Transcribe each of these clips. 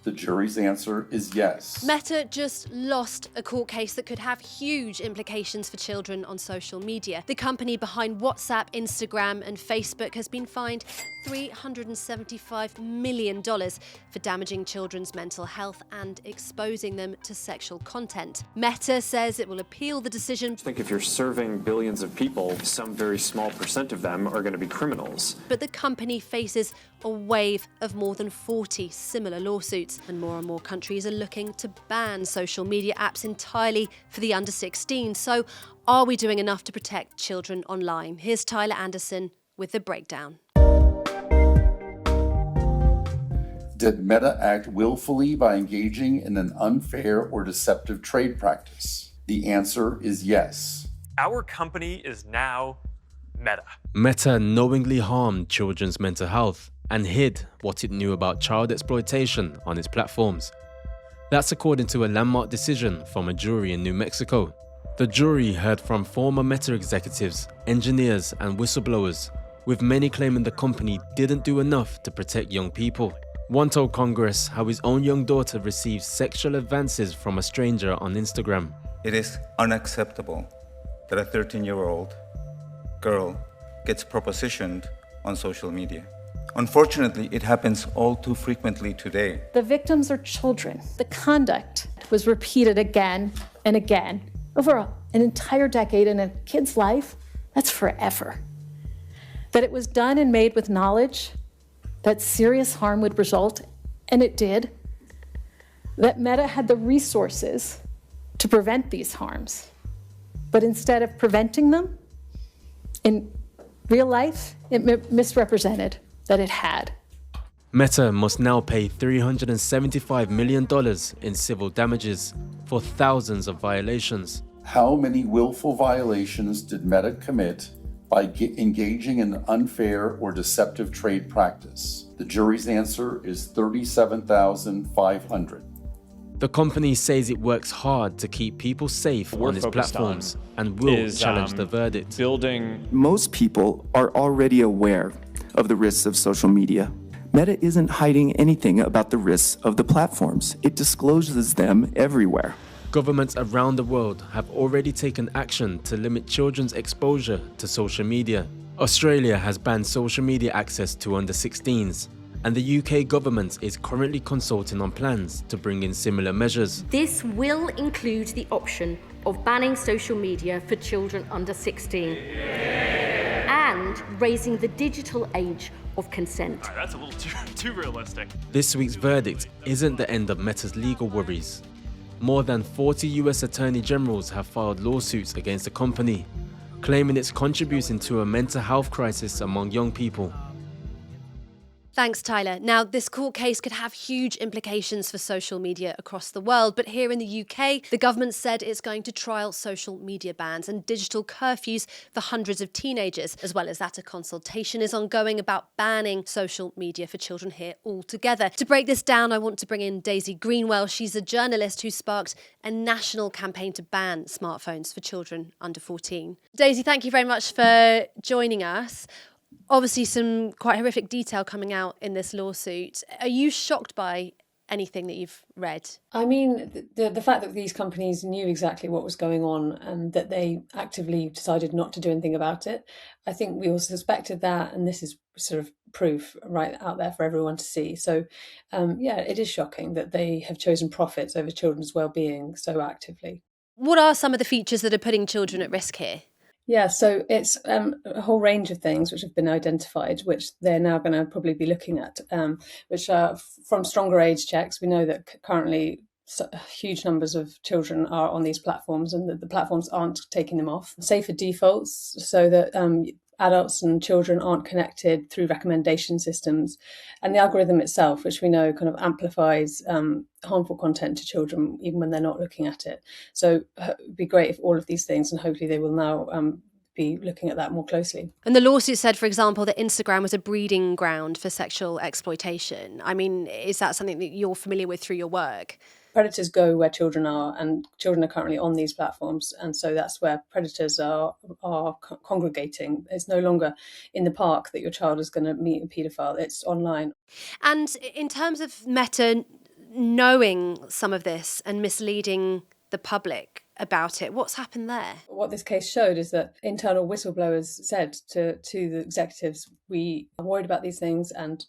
The jury's answer is yes. Meta just lost a court case that could have huge implications for children on social media. The company behind WhatsApp, Instagram, and Facebook has been fined $375 million for damaging children's mental health and exposing them to sexual content. Meta says it will appeal the decision. I think if you're serving billions of people, some very small percent of them are going to be criminals. But the company faces a wave of more than 40 similar lawsuits, and more countries are looking to ban social media apps entirely for the under 16. So are we doing enough to protect children online? Here's Tyler Anderson with the breakdown. Did Meta act willfully by engaging in an unfair or deceptive trade practice? The answer is yes. Our company is now Meta. Meta knowingly harmed children's mental health and hid what it knew about child exploitation on its platforms. That's according to a landmark decision from a jury in New Mexico. The jury heard from former Meta executives, engineers, and whistleblowers, with many claiming the company didn't do enough to protect young people. One told Congress how his own young daughter received sexual advances from a stranger on Instagram. It is unacceptable that a 13-year-old girl gets propositioned on social media. Unfortunately, it happens all too frequently today. The victims are children. The conduct was repeated again and again over an entire decade in a kid's life. That's forever. That it was done and made with knowledge that serious harm would result, and it did. That Meta had the resources to prevent these harms. But instead of preventing them, in real life, it misrepresented that it had. Meta must now pay $375 million in civil damages for thousands of violations. How many willful violations did Meta commit by engaging in unfair or deceptive trade practice? The jury's answer is 37,500. The company says it works hard to keep people safe on its platforms and will challenge the verdict. Most people are already aware of the risks of social media. Meta isn't hiding anything about the risks of the platforms. It discloses them everywhere. Governments around the world have already taken action to limit children's exposure to social media. Australia has banned social media access to under 16s, and the UK government is currently consulting on plans to bring in similar measures. This will include the option of banning social media for children under 16 and raising the digital age of consent. That's a little too realistic. This week's verdict isn't the end of Meta's legal worries. More than 40 US attorney generals have filed lawsuits against the company, claiming it's contributing to a mental health crisis among young people. Thanks, Tyler. Now, this court case could have huge implications for social media across the world, but here in the UK, the government said it's going to trial social media bans and digital curfews for hundreds of teenagers. As well as that, a consultation is ongoing about banning social media for children here altogether. To break this down, I want to bring in Daisy Greenwell. She's a journalist who sparked a national campaign to ban smartphones for children under 14. Daisy, thank you very much for joining us. Obviously, some quite horrific detail coming out in this lawsuit. Are you shocked by anything that you've read? I mean, the fact that these companies knew exactly what was going on and that they actively decided not to do anything about it, I think we all suspected that, and this is sort of proof right out there for everyone to see. So, it is shocking that they have chosen profits over children's well-being so actively. What are some of the features that are putting children at risk here? Yeah, so it's a whole range of things which have been identified, which they're now going to probably be looking at, which are from stronger age checks. We know that currently huge numbers of children are on these platforms and that the platforms aren't taking them off. Safer defaults, so that adults and children aren't connected through recommendation systems, and the algorithm itself, which we know kind of amplifies harmful content to children even when they're not looking at it. So it'd be great if all of these things, and hopefully they will now be looking at that more closely. And the lawsuit said, for example, that Instagram was a breeding ground for sexual exploitation. I mean, is that something that you're familiar with through your work? Predators go where children are, and children are currently on these platforms, and so that's where predators are congregating. It's no longer in the park that your child is going to meet a paedophile, it's online. And in terms of Meta knowing some of this and misleading the public about it. What's happened there? What this case showed is that internal whistleblowers said to the executives, we are worried about these things and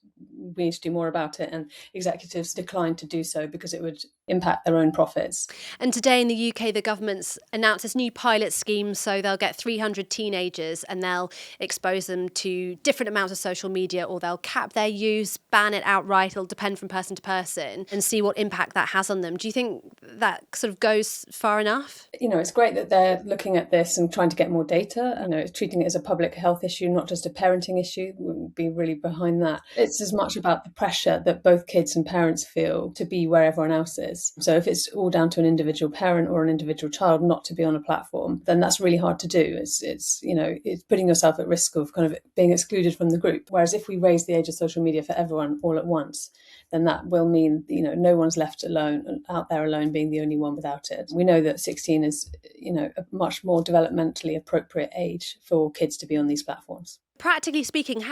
we need to do more about it. And executives declined to do so because it would impact their own profits. And today in the UK, the government's announced this new pilot scheme. So they'll get 300 teenagers and they'll expose them to different amounts of social media, or they'll cap their use, ban it outright. It'll depend from person to person, and see what impact that has on them. Do you think that sort of goes far enough? You know, it's great that they're looking at this and trying to get more data. I know it's treating it as a public health issue, not just a parenting issue. We'll be really behind that. It's as much about the pressure that both kids and parents feel to be where everyone else is. So if it's all down to an individual parent or an individual child not to be on a platform, then that's really hard to do. It's putting yourself at risk of kind of being excluded from the group. Whereas if we raise the age of social media for everyone all at once, then that will mean, no one's left alone, out there alone, being the only one without it. We know that 16 is, a much more developmentally appropriate age for kids to be on these platforms. Practically speaking,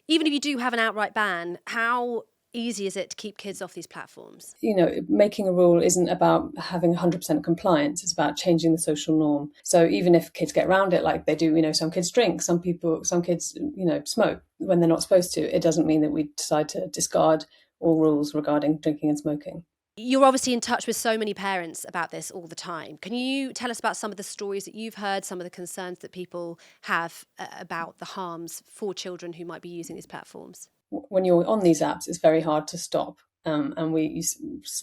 even if you do have an outright ban, how easy is it to keep kids off these platforms? Making a rule isn't about having 100% compliance. It's about changing the social norm. So even if kids get around it like they do, some kids drink, some kids, smoke when they're not supposed to, it doesn't mean that we decide to discard all rules regarding drinking and smoking. You're obviously in touch with so many parents about this all the time. Can you tell us about some of the stories that you've heard, some of the concerns that people have about the harms for children who might be using these platforms? When you're on these apps, it's very hard to stop. And we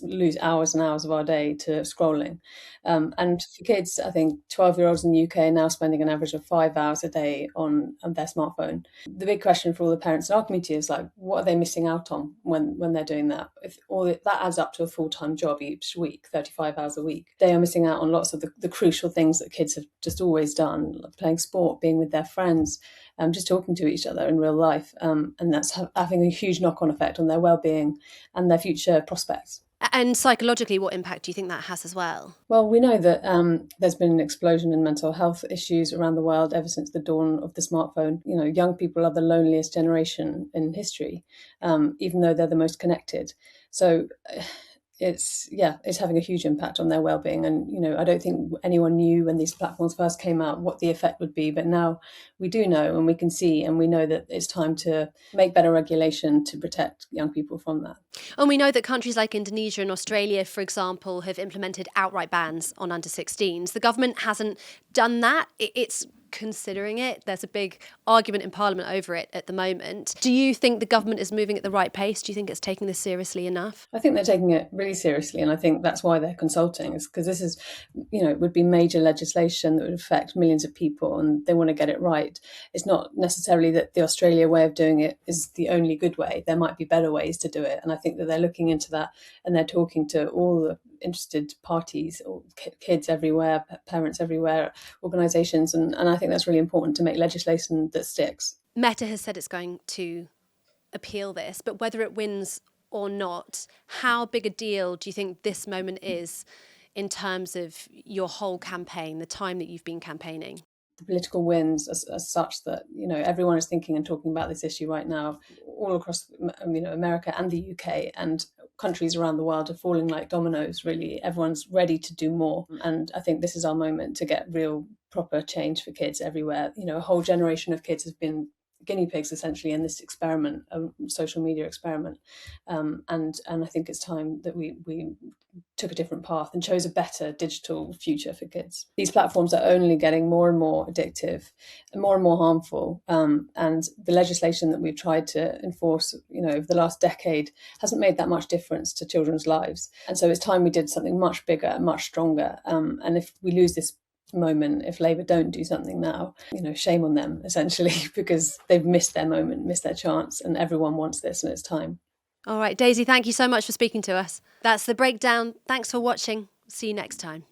lose hours and hours of our day to scrolling. And for kids, I think 12-year-olds in the UK are now spending an average of 5 hours a day on their smartphone. The big question for all the parents in our community is what are they missing out on when they're doing that? If that adds up to a full-time job each week, 35 hours a week, they are missing out on lots of the crucial things that kids have just always done, like playing sport, being with their friends, just talking to each other in real life. And that's having a huge knock-on effect on their well-being and their future prospects. And psychologically, what impact do you think that has as well? Well, we know that there's been an explosion in mental health issues around the world ever since the dawn of the smartphone. Young people are the loneliest generation in history, even though they're the most connected. So it's having a huge impact on their well-being. And, I don't think anyone knew when these platforms first came out what the effect would be. But now we do know, and we can see, and we know that it's time to make better regulation to protect young people from that. And we know that countries like Indonesia and Australia, for example, have implemented outright bans on under 16s. The government hasn't done that. It's considering it. There's a big argument in Parliament over it at the moment. Do you think the government is moving at the right pace? Do you think it's taking this seriously enough? I think they're taking it really seriously, and I think that's why they're consulting, is because this is, it would be major legislation that would affect millions of people, and they want to get it right. It's not necessarily that the Australia way of doing it is the only good way. There might be better ways to do it, and I think that they're looking into that, and they're talking to all the interested parties, or kids everywhere, parents everywhere, organisations, and I think that's really important to make legislation that sticks. Meta has said it's going to appeal this, but whether it wins or not, how big a deal do you think this moment is in terms of your whole campaign, the time that you've been campaigning? The political wins as such that everyone is thinking and talking about this issue right now, all across America and the UK, and countries around the world are falling like dominoes. Really, everyone's ready to do more, and I think this is our moment to get real proper change for kids everywhere. A whole generation of kids have been guinea pigs essentially in this experiment, a social media experiment, and I think it's time that we took a different path and chose a better digital future for kids. These platforms are only getting more and more addictive and more harmful, and the legislation that we've tried to enforce over the last decade hasn't made that much difference to children's lives, and so it's time we did something much bigger, much stronger, and if we lose this moment, if Labour don't do something now, shame on them essentially, because they've missed their moment, missed their chance, and everyone wants this, and it's time. All right, Daisy, thank you so much for speaking to us. That's The Breakdown. Thanks for watching. See you next time.